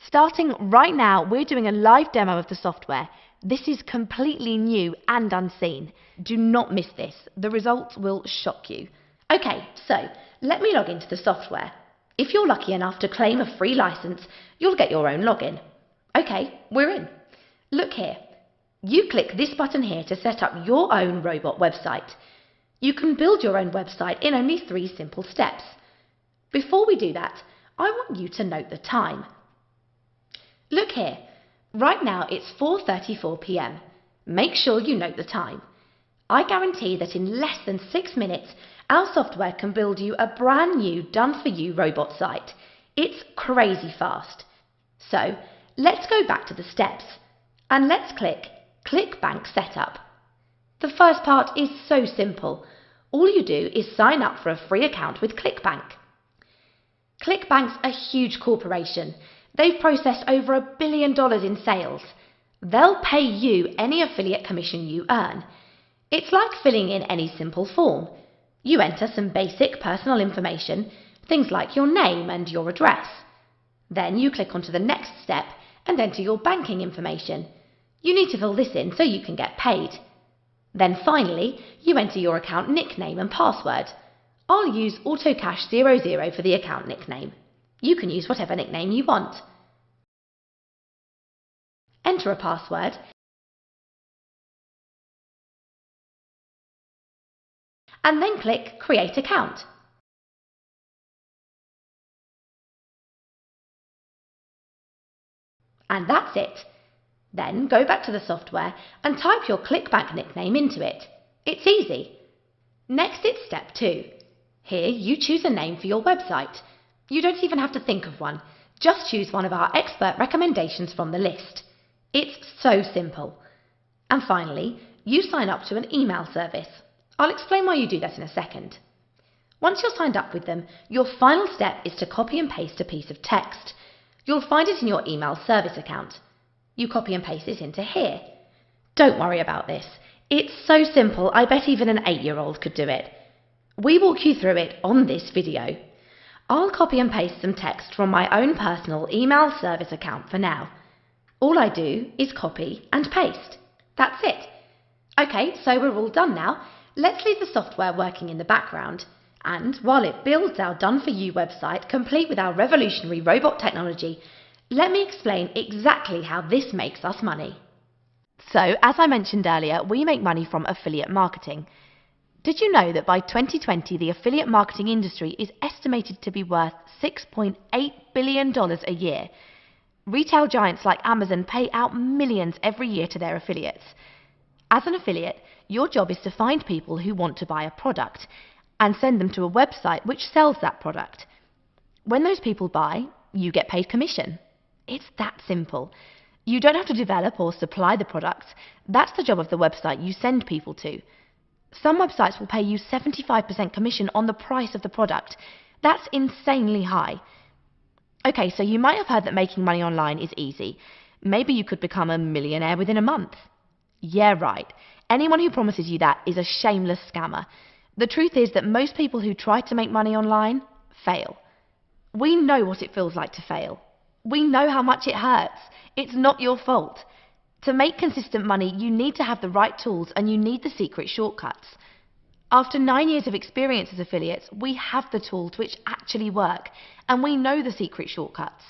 Starting right now, we're doing a live demo of the software. This is completely new and unseen. Do not miss this. The results will shock you. Okay, so let me log into the software. If you're lucky enough to claim a free license, you'll get your own login. Okay, we're in. Look here. You click this button here to set up your own robot website. You can build your own website in only 3 simple steps. Before we do that, I want you to note the time. Look here. Right now it's 4:34 p.m. Make sure you note the time. I guarantee that in less than 6 minutes, our software can build you a brand new done-for-you robot site. It's crazy fast. So let's go back to the steps and let's click ClickBank Setup. The first part is so simple. All you do is sign up for a free account with ClickBank. ClickBank's a huge corporation. They've processed over $1 billion in sales. They'll pay you any affiliate commission you earn. It's like filling in any simple form. You enter some basic personal information, things like your name and your address. Then you click onto the next step and enter your banking information. You need to fill this in so you can get paid. Then finally, you enter your account nickname and password. I'll use AutoCash00 for the account nickname. You can use whatever nickname you want. Enter a password and then click Create Account. And that's it. Then go back to the software and type your ClickBank nickname into it. It's easy. Next it's step 2. Here you choose a name for your website. You don't even have to think of one. Just choose one of our expert recommendations from the list. It's so simple. And finally, you sign up to an email service. I'll explain why you do that in a second. Once you're signed up with them, your final step is to copy and paste a piece of text. You'll find it in your email service account. You copy and paste it into here. Don't worry about this. It's so simple, I bet even an 8-year-old could do it. We walk you through it on this video. I'll copy and paste some text from my own personal email service account for now. All I do is copy and paste. That's it. Okay, so we're all done now. Let's leave the software working in the background. And while it builds our done-for-you website complete with our revolutionary robot technology, let me explain exactly how this makes us money. So, as I mentioned earlier, we make money from affiliate marketing. Did you know that by 2020 the affiliate marketing industry is estimated to be worth $6.8 billion a year? Retail giants like Amazon pay out millions every year to their affiliates. As an affiliate, your job is to find people who want to buy a product and send them to a website which sells that product. When those people buy, you get paid commission. It's that simple. You don't have to develop or supply the products. That's the job of the website you send people to. Some websites will pay you 75% commission on the price of the product. That's insanely high. Okay, so you might have heard that making money online is easy. Maybe you could become a millionaire within a month. Yeah, right. Anyone who promises you that is a shameless scammer. The truth is that most people who try to make money online fail. We know what it feels like to fail. We know how much it hurts. It's not your fault. To make consistent money, you need to have the right tools and you need the secret shortcuts. After 9 years of experience as affiliates, we have the tools which actually work, and we know the secret shortcuts.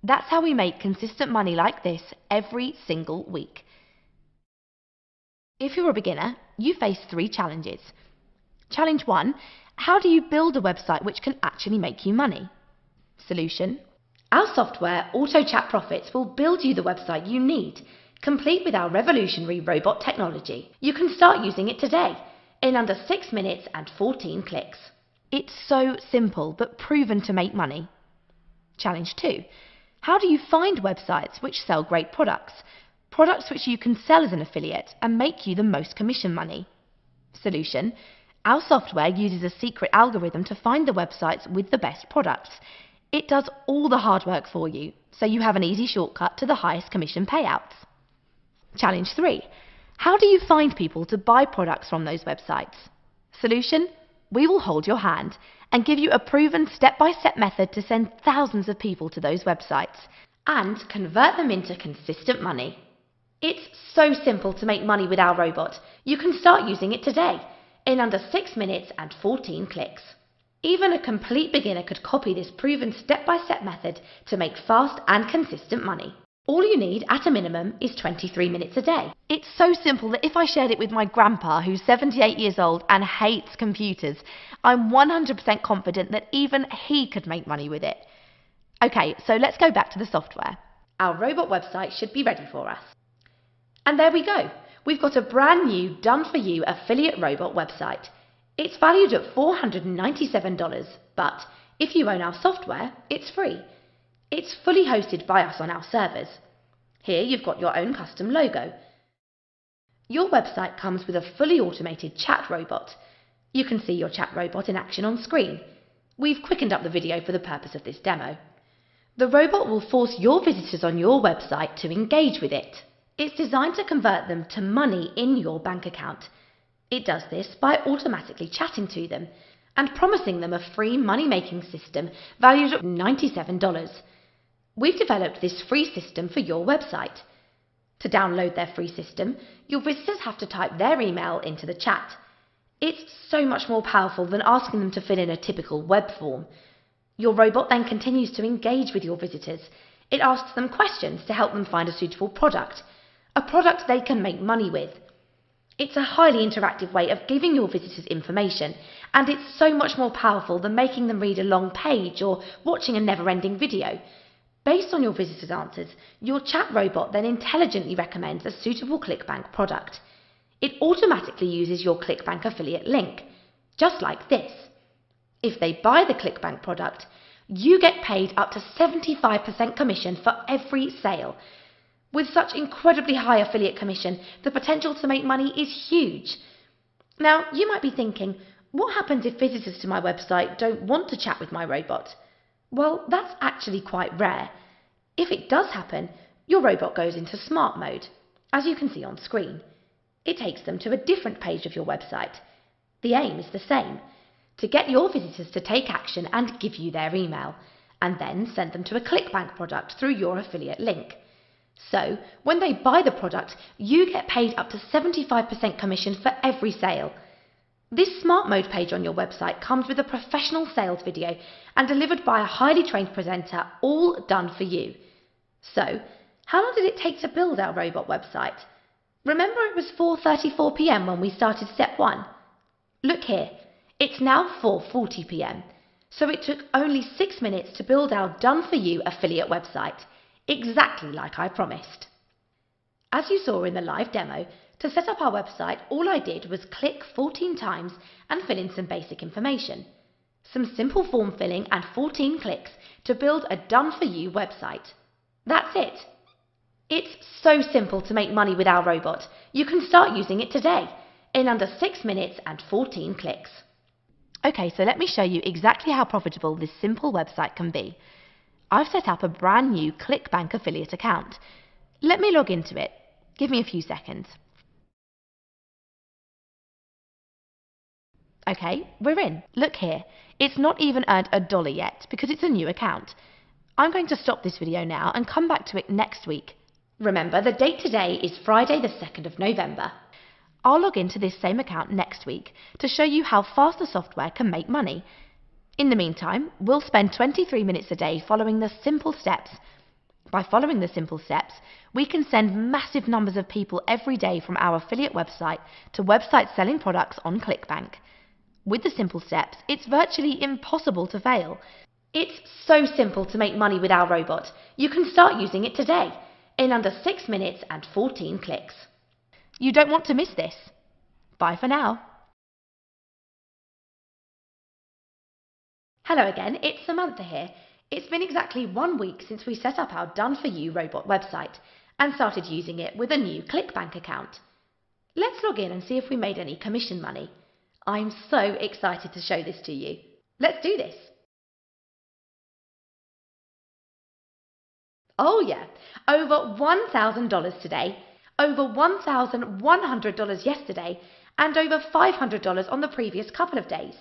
That's how we make consistent money like this every single week. If you're a beginner, you face 3 challenges. Challenge 1, how do you build a website which can actually make you money? Solution, our software, AutoChat Profits, will build you the website you need, complete with our revolutionary robot technology. You can start using it today, in under 6 minutes and 14 clicks. It's so simple, but proven to make money. Challenge 2, how do you find websites which sell great products? Products which you can sell as an affiliate and make you the most commission money. Solution, our software uses a secret algorithm to find the websites with the best products. It does all the hard work for you, so you have an easy shortcut to the highest commission payouts. Challenge 3. How do you find people to buy products from those websites? Solution, we will hold your hand and give you a proven step-by-step method to send thousands of people to those websites. and convert them into consistent money. It's so simple to make money with our robot. You can start using it today in under 6 minutes and 14 clicks. Even a complete beginner could copy this proven step-by-step method to make fast and consistent money. All you need at a minimum is 23 minutes a day. It's so simple that if I shared it with my grandpa, who's 78 years old and hates computers, I'm 100% confident that even he could make money with it. Okay, so let's go back to the software. Our robot website should be ready for us. And there we go. We've got a brand new done-for-you affiliate robot website. It's valued at $497, but if you own our software, it's free. It's fully hosted by us on our servers. Here you've got your own custom logo. Your website comes with a fully automated chat robot. You can see your chat robot in action on screen. We've quickened up the video for the purpose of this demo. The robot will force your visitors on your website to engage with it. It's designed to convert them to money in your bank account. It does this by automatically chatting to them and promising them a free money-making system valued at $97. We've developed this free system for your website. To download their free system, your visitors have to type their email into the chat. It's so much more powerful than asking them to fill in a typical web form. Your robot then continues to engage with your visitors. It asks them questions to help them find a suitable product, a product they can make money with. It's a highly interactive way of giving your visitors information, and it's so much more powerful than making them read a long page or watching a never-ending video. Based on your visitors' answers, your chat robot then intelligently recommends a suitable ClickBank product. It automatically uses your ClickBank affiliate link, just like this. If they buy the ClickBank product, you get paid up to 75% commission for every sale. With such incredibly high affiliate commission, the potential to make money is huge. Now, you might be thinking, what happens if visitors to my website don't want to chat with my robot? Well, that's actually quite rare. If it does happen, your robot goes into smart mode, as you can see on screen. It takes them to a different page of your website. The aim is the same, to get your visitors to take action and give you their email, and then send them to a ClickBank product through your affiliate link. So, when they buy the product, you get paid up to 75% commission for every sale. This smart mode page on your website comes with a professional sales video and delivered by a highly trained presenter, all done for you. So, how long did it take to build our robot website? Remember it was 4:34 p.m. when we started step 1? Look here, it's now 4:40 p.m. So it took only 6 minutes to build our done-for-you affiliate website. Exactly like I promised. As you saw in the live demo, to set up our website, all I did was click 14 times and fill in some basic information. Some simple form filling and 14 clicks to build a done-for-you website. That's it. It's so simple to make money with our robot. You can start using it today in under 6 minutes and 14 clicks. Okay, so let me show you exactly how profitable this simple website can be. I've set up a brand new ClickBank affiliate account. Let me log into it. Give me a few seconds. Okay, we're in. Look here. It's not even earned $1 yet because it's a new account. I'm going to stop this video now and come back to it next week. Remember, the date today is Friday the 2nd of November. I'll log into this same account next week to show you how fast the software can make money. In the meantime, we'll spend 23 minutes a day following the simple steps. By following the simple steps, we can send massive numbers of people every day from our affiliate website to websites selling products on ClickBank. With the simple steps, it's virtually impossible to fail. It's so simple to make money with our robot. You can start using it today in under 6 minutes and 14 clicks. You don't want to miss this. Bye for now. Hello again, it's Samantha here. It's been exactly 1 week since we set up our done-for-you robot website and started using it with a new ClickBank account. Let's log in and see if we made any commission money. I'm so excited to show this to you. Let's do this. Oh yeah, over $1,000 today, over $1,100 yesterday, and over $500 on the previous couple of days.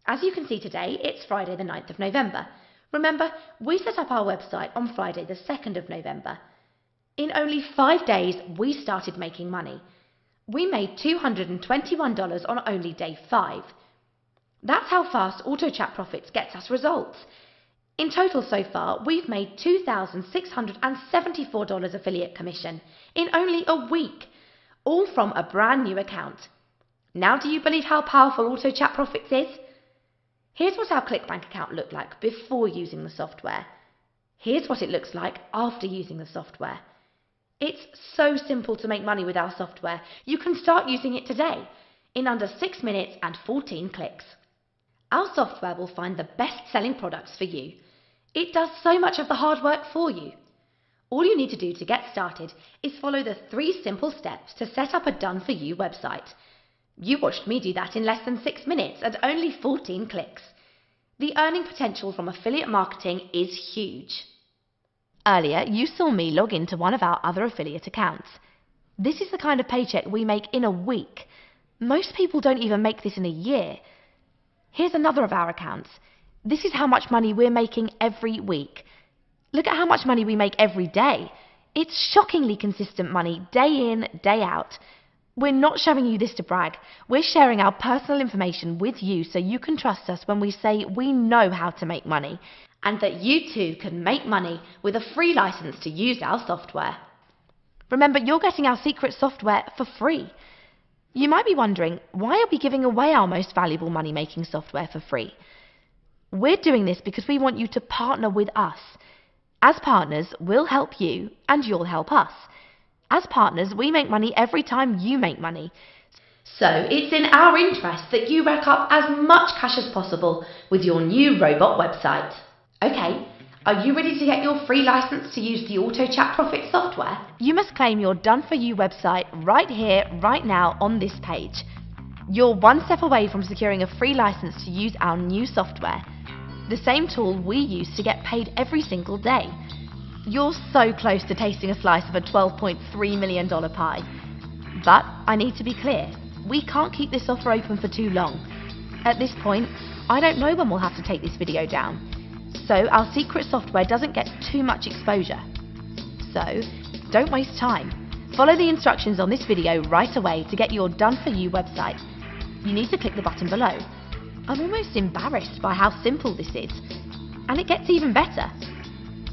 As you can see today, it's Friday the 9th of November. Remember, we set up our website on Friday the 2nd of November. In only 5 days, we started making money. We made $221 on only day 5. That's how fast AutoChat Profits gets us results. In total so far, we've made $2,674 affiliate commission in only a week, all from a brand new account. Now do you believe how powerful AutoChat Profits is? Here's what our ClickBank account looked like before using the software. Here's what it looks like after using the software. It's so simple to make money with our software. You can start using it today in under 6 minutes and 14 clicks. Our software will find the best-selling products for you. It does so much of the hard work for you. All you need to do to get started is follow the 3 simple steps to set up a done-for-you website. You watched me do that in less than 6 minutes and only 14 clicks. The earning potential from affiliate marketing is huge. Earlier, you saw me log into one of our other affiliate accounts. This is the kind of paycheck we make in a week. Most people don't even make this in a year. Here's another of our accounts. This is how much money we're making every week. Look at how much money we make every day. It's shockingly consistent money, day in, day out. We're not showing you this to brag. We're sharing our personal information with you so you can trust us when we say we know how to make money, and that you too can make money with a free license to use our software. Remember, you're getting our secret software for free. You might be wondering, why are we giving away our most valuable money-making software for free? We're doing this because we want you to partner with us. As partners, we'll help you and you'll help us. As partners, we make money every time you make money. So it's in our interest that you rack up as much cash as possible with your new robot website. Okay, are you ready to get your free license to use the AutoChat Profits software? You must claim your done-for-you website right here, right now on this page. You're one step away from securing a free license to use our new software, the same tool we use to get paid every single day. You're so close to tasting a slice of a $12.3 million pie. But I need to be clear, we can't keep this offer open for too long. At this point, I don't know when we'll have to take this video down, so our secret software doesn't get too much exposure. So, don't waste time. Follow the instructions on this video right away to get your done-for-you website. You need to click the button below. I'm almost embarrassed by how simple this is. And it gets even better.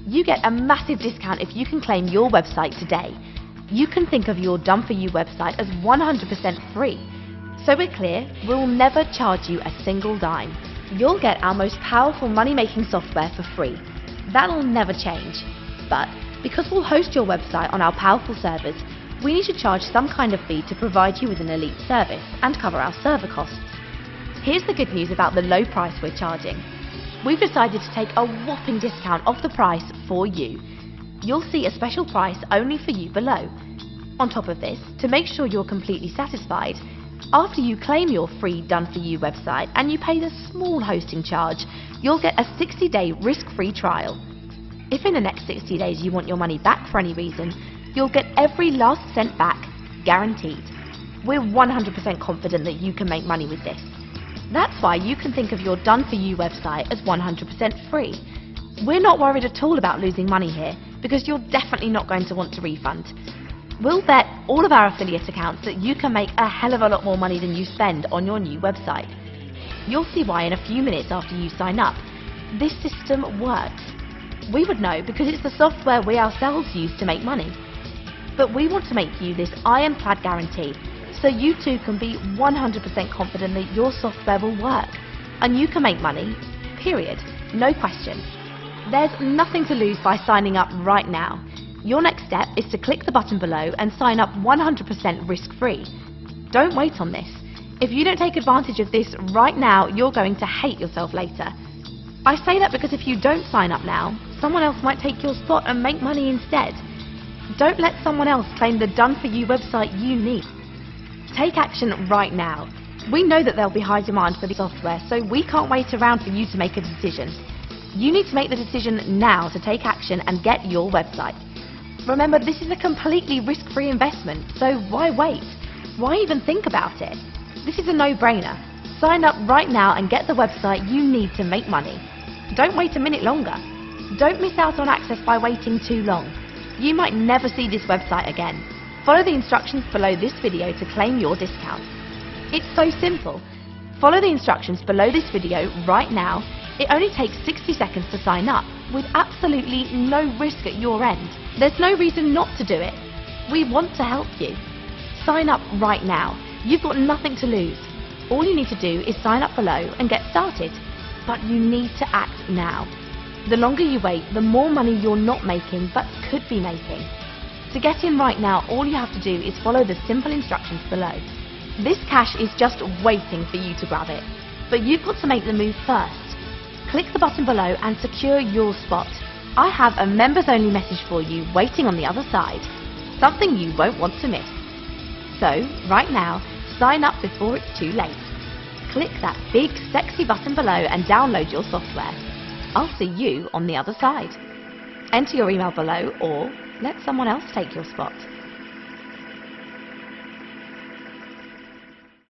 You get a massive discount if you can claim your website today. You can think of your done-for-you website as 100% free. So we're clear, we'll never charge you a single dime. You'll get our most powerful money-making software for free. That'll never change. But because we'll host your website on our powerful servers, we need to charge some kind of fee to provide you with an elite service and cover our server costs. Here's the good news about the low price we're charging. We've decided to take a whopping discount off the price for you. You'll see a special price only for you below. On top of this, to make sure you're completely satisfied, after you claim your free done-for-you website and you pay the small hosting charge, you'll get a 60-day risk-free trial. If in the next 60 days you want your money back for any reason, you'll get every last cent back, guaranteed. We're 100% confident that you can make money with this. That's why you can think of your done-for-you website as 100% free. We're not worried at all about losing money here, because you're definitely not going to want to refund. We'll bet all of our affiliate accounts that you can make a hell of a lot more money than you spend on your new website. You'll see why in a few minutes after you sign up. This system works. We would know because it's the software we ourselves use to make money. But we want to make you this ironclad guarantee, so you too can be 100% confident that your software will work, and you can make money, period, no question. There's nothing to lose by signing up right now. Your next step is to click the button below and sign up 100% risk-free. Don't wait on this. If you don't take advantage of this right now, you're going to hate yourself later. I say that because if you don't sign up now, someone else might take your spot and make money instead. Don't let someone else claim the done-for-you website you need. Take action right now. We know that there'll be high demand for the software, so we can't wait around for you to make a decision. You need to make the decision now to take action and get your website. Remember, this is a completely risk-free investment, so why wait? Why even think about it? This is a no-brainer. Sign up right now and get the website you need to make money. Don't wait a minute longer. Don't miss out on access by waiting too long. You might never see this website again. Follow the instructions below this video to claim your discount. It's so simple. Follow the instructions below this video right now. It only takes 60 seconds to sign up, with absolutely no risk at your end. There's no reason not to do it. We want to help you. Sign up right now. You've got nothing to lose. All you need to do is sign up below and get started. But you need to act now. The longer you wait, the more money you're not making but could be making. To get in right now, all you have to do is follow the simple instructions below. This cash is just waiting for you to grab it. But you've got to make the move first. Click the button below and secure your spot. I have a members only message for you waiting on the other side. Something you won't want to miss. So, right now, sign up before it's too late. Click that big sexy button below and download your software. I'll see you on the other side. Enter your email below or let someone else take your spot.